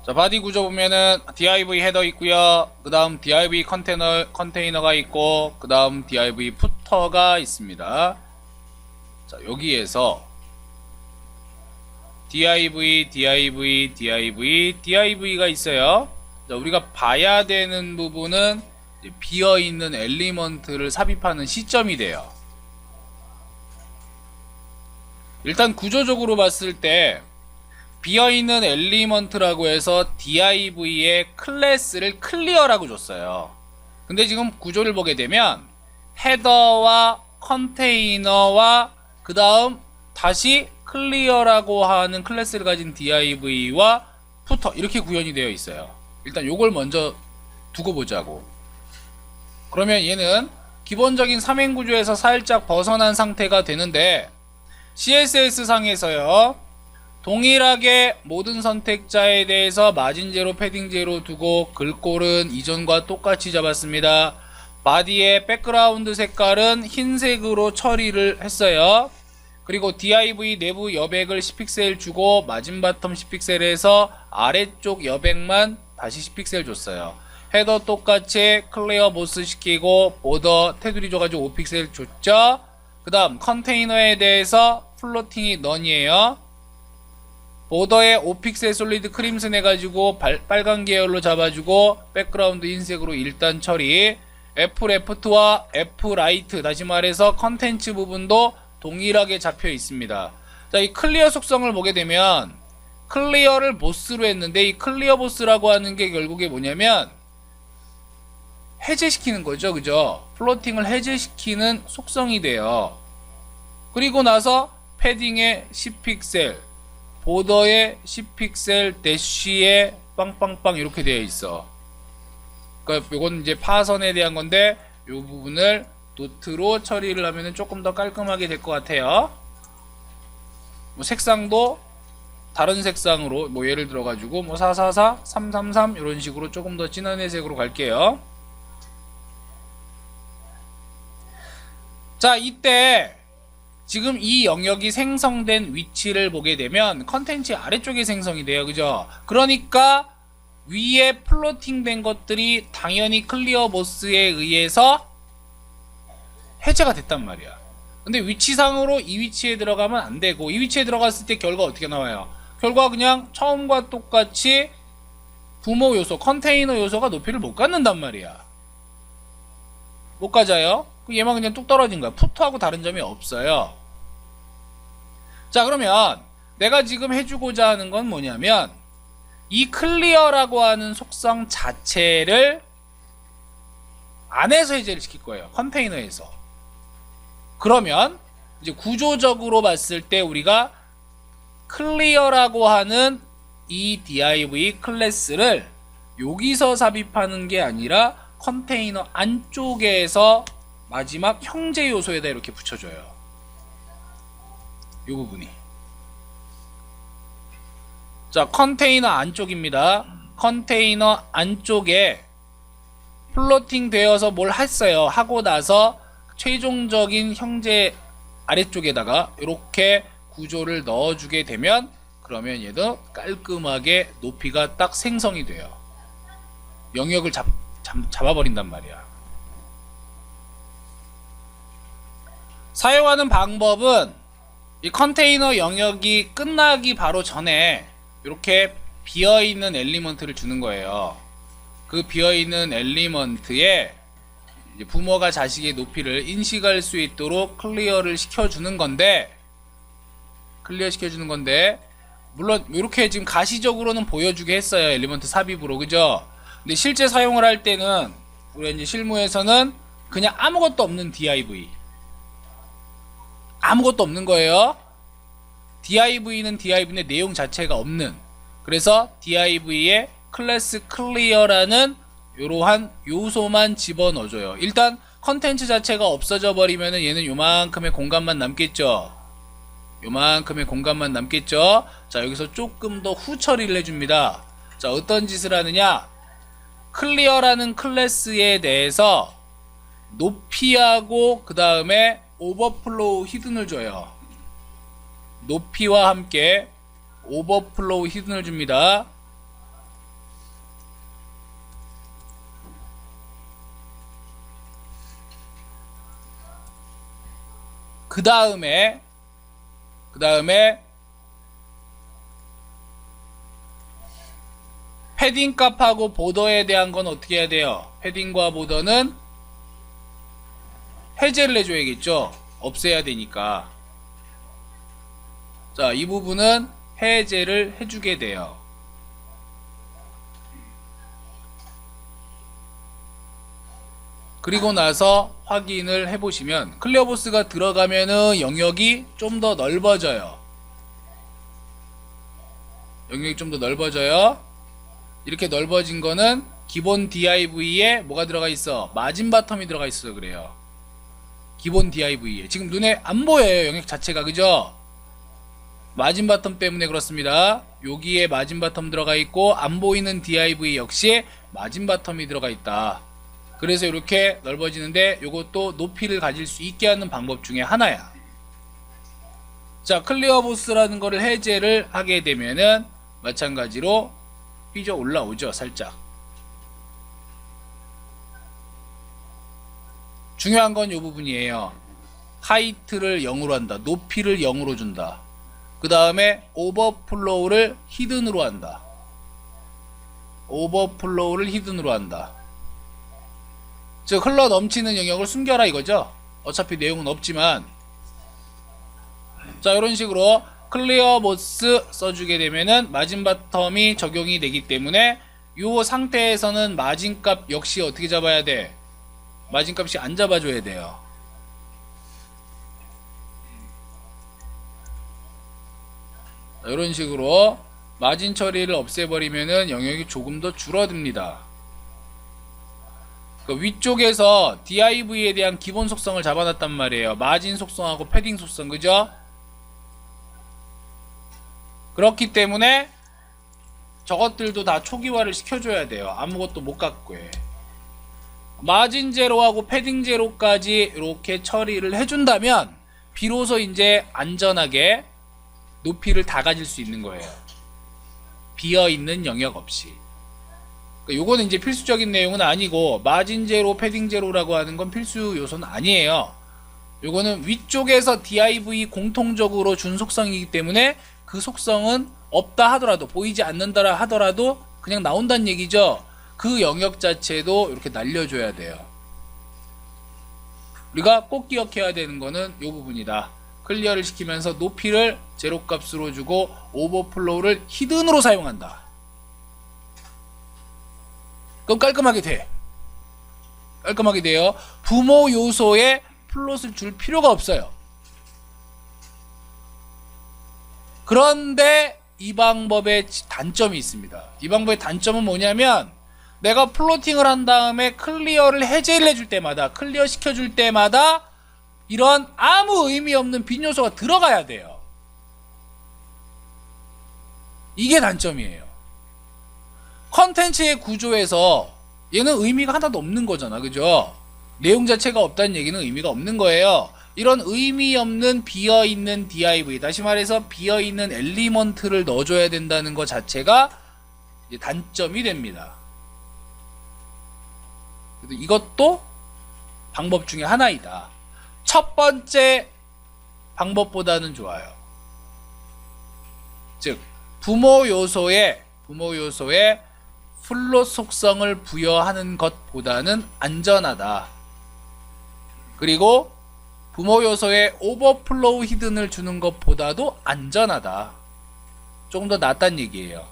자, 바디 구조 보면은 div 헤더 있고요. 그 다음 div 컨테이너가 있고, 그 다음 div 푸터가 있습니다. 자, 여기에서 div가 있어요. 자, 우리가 봐야 되는 부분은 비어있는 엘리먼트를 삽입하는 시점이 돼요. 일단 구조적으로 봤을 때 비어있는 엘리먼트라고 해서 div의 클래스를 클리어라고 줬어요. 근데 지금 구조를 보게 되면 헤더와 컨테이너와 그 다음 다시 클리어라고 하는 클래스를 가진 div와 푸터 이렇게 구현이 되어 있어요. 일단 요걸 먼저 두고 보자고. 그러면 얘는 기본적인 삼행 구조에서 살짝 벗어난 상태가 되는데, CSS 상에서요 동일하게 모든 선택자에 대해서 마진 제로 패딩 제로 두고 글꼴은 이전과 똑같이 잡았습니다. 바디의 백그라운드 색깔은 흰색으로 처리를 했어요. 그리고 div 내부 여백을 10픽셀 주고 마진 바텀 10픽셀에서 아래쪽 여백만 다시 10픽셀 줬어요. 헤더 똑같이 클리어 보스 시키고 보더 테두리 줘가지고 5픽셀 줬죠. 그 다음 컨테이너에 대해서 플로팅이 넌이에요. 보더에 5픽셀 솔리드 크림슨 해가지고 빨간 계열로 잡아주고 백그라운드 흰색으로 일단 처리. F-Left와 F-Right 다시 말해서 컨텐츠 부분도 동일하게 잡혀 있습니다. 자, 이 클리어 속성을 보게 되면 클리어를 보스로 했는데, 이 클리어 보스라고 하는 게 결국에 뭐냐면 해제시키는 거죠. 그죠? 플로팅을 해제시키는 속성이 돼요. 그리고 나서 패딩에 10픽셀, 보더에 10픽셀, 대쉬에 빵빵빵 이렇게 되어 있어. 그러니까 이건 이제 파선에 대한 건데, 이 부분을 도트로 처리를 하면 조금 더 깔끔하게 될 것 같아요. 뭐 색상도 다른 색상으로, 뭐 예를 들어 가지고 뭐 444, 333 이런 식으로 조금 더 진한 회색으로 갈게요. 자, 이때 지금 이 영역이 생성된 위치를 보게 되면 컨텐츠 아래쪽에 생성이 돼요. 그죠? 그러니까 위에 플로팅 된 것들이 당연히 클리어 보스에 의해서 해제가 됐단 말이야. 근데 위치상으로 이 위치에 들어가면 안 되고, 이 위치에 들어갔을 때 결과 어떻게 나와요? 결과 그냥 처음과 똑같이 부모 요소, 컨테이너 요소가 높이를 못 갖는단 말이야. 못 가져요? 얘만 그냥 뚝 떨어진 거야. 푸트하고 다른 점이 없어요. 자, 그러면 내가 지금 해주고자 하는 건 뭐냐면, 이 클리어라고 하는 속성 자체를 안에서 해제를 시킬 거예요. 컨테이너에서. 그러면 이제 구조적으로 봤을 때 우리가 클리어라고 하는 이 div 클래스를 여기서 삽입하는 게 아니라 컨테이너 안쪽에서 마지막 형제 요소에다 이렇게 붙여줘요. 이 부분이. 자, 컨테이너 안쪽입니다. 컨테이너 안쪽에 플로팅 되어서 뭘 했어요. 하고 나서 최종적인 형제 아래쪽에다가 이렇게 구조를 넣어주게 되면, 그러면 얘도 깔끔하게 높이가 딱 생성이 돼요. 영역을 잡아버린단 말이야. 사용하는 방법은 이 컨테이너 영역이 끝나기 바로 전에 이렇게 비어있는 엘리먼트를 주는 거예요. 그 비어있는 엘리먼트에 부모가 자식의 높이를 인식할 수 있도록 클리어를 시켜주는 건데, 물론 이렇게 지금 가시적으로는 보여주게 했어요. 엘리먼트 삽입으로. 그죠? 근데 실제 사용을 할 때는 우리가 이제 실무에서는 그냥 아무것도 없는 div, 아무것도 없는 거예요. div는 div인데 내용 자체가 없는, 그래서 div에 클래스 클리어라는 이러한 요소만 집어넣어줘요. 일단 컨텐츠 자체가 없어져 버리면은 얘는 요만큼의 공간만 남겠죠. 자, 여기서 조금 더 후 처리를 해줍니다. 자, 어떤 짓을 하느냐? 클리어라는 클래스에 대해서 높이하고 그 다음에 오버플로우 히든을 줘요. 높이와 함께 오버플로우 히든을 줍니다. 그 다음에 패딩 값하고 보더에 대한 건 어떻게 해야 돼요? 패딩과 보더는 해제를 해줘야겠죠? 없애야 되니까. 자, 이 부분은 해제를 해주게 돼요. 그리고 나서 확인을 해보시면 클리어보스가 들어가면은 영역이 좀 더 넓어져요. 영역이 좀 더 넓어져요. 이렇게 넓어진 거는 기본 DIV에 뭐가 들어가 있어? 마진 바텀이 들어가 있어. 그래요. 기본 DIV에 지금 눈에 안 보여요. 영역 자체가. 그죠? 마진 바텀 때문에 그렇습니다. 여기에 마진 바텀 들어가 있고 안 보이는 DIV 역시 마진 바텀이 들어가 있다. 그래서 이렇게 넓어지는데 이것도 높이를 가질 수 있게 하는 방법 중에 하나야. 자, 클리어 보스라는 거를 해제를 하게 되면은 마찬가지로 삐져 올라오죠. 살짝. 중요한 건 이 부분이에요. 하이트를 0으로 한다. 높이를 0으로 준다. 그 다음에 오버플로우를 히든으로 한다. 오버플로우를 히든으로 한다. 즉 흘러 넘치는 영역을 숨겨라 이거죠. 어차피 내용은 없지만. 자, 이런 식으로 클리어 보스 써주게 되면은 마진 바텀이 적용이 되기 때문에 이 상태에서는 마진값 역시 어떻게 잡아야 돼? 마진값이 안 잡아줘야 돼요. 자, 이런 식으로 마진 처리를 없애버리면은 영역이 조금 더 줄어듭니다. 그 위쪽에서 DIV에 대한 기본 속성을 잡아놨단 말이에요. 마진 속성하고 패딩 속성, 그죠? 그렇기 때문에 저것들도 다 초기화를 시켜줘야 돼요. 아무것도 못 갖고 해. 마진 제로하고 패딩 제로까지 이렇게 처리를 해준다면 비로소 이제 안전하게 높이를 다 가질 수 있는 거예요. 비어있는 영역 없이. 요거는 이제 필수적인 내용은 아니고 마진 제로, 패딩 제로라고 하는 건 필수 요소는 아니에요. 요거는 위쪽에서 DIV 공통적으로 준 속성이기 때문에 그 속성은 없다 하더라도, 보이지 않는다 하더라도 그냥 나온다는 얘기죠. 그 영역 자체도 이렇게 날려줘야 돼요. 우리가 꼭 기억해야 되는 거는 이 부분이다. 클리어를 시키면서 높이를 제로 값으로 주고 오버플로우를 히든으로 사용한다. 그럼 깔끔하게 돼. 깔끔하게 돼요. 부모 요소에 플롯을 줄 필요가 없어요. 그런데 이 방법의 단점이 있습니다. 이 방법의 단점은 뭐냐면 내가 플로팅을 한 다음에 클리어를 해제를 해줄 때마다, 클리어 시켜줄 때마다 이런 아무 의미 없는 빈 요소가 들어가야 돼요. 이게 단점이에요. 컨텐츠의 구조에서 얘는 의미가 하나도 없는 거잖아. 그죠? 내용 자체가 없다는 얘기는 의미가 없는 거예요. 이런 의미 없는 비어있는 DIV, 다시 말해서 비어있는 엘리먼트를 넣어줘야 된다는 것 자체가 단점이 됩니다. 이것도 방법 중에 하나이다. 첫 번째 방법보다는 좋아요. 즉 부모 요소에 플롯 속성을 부여하는 것보다는 안전하다. 그리고 부모 요소에 오버플로우 히든을 주는 것보다도 안전하다. 조금 더 낫다는 얘기예요.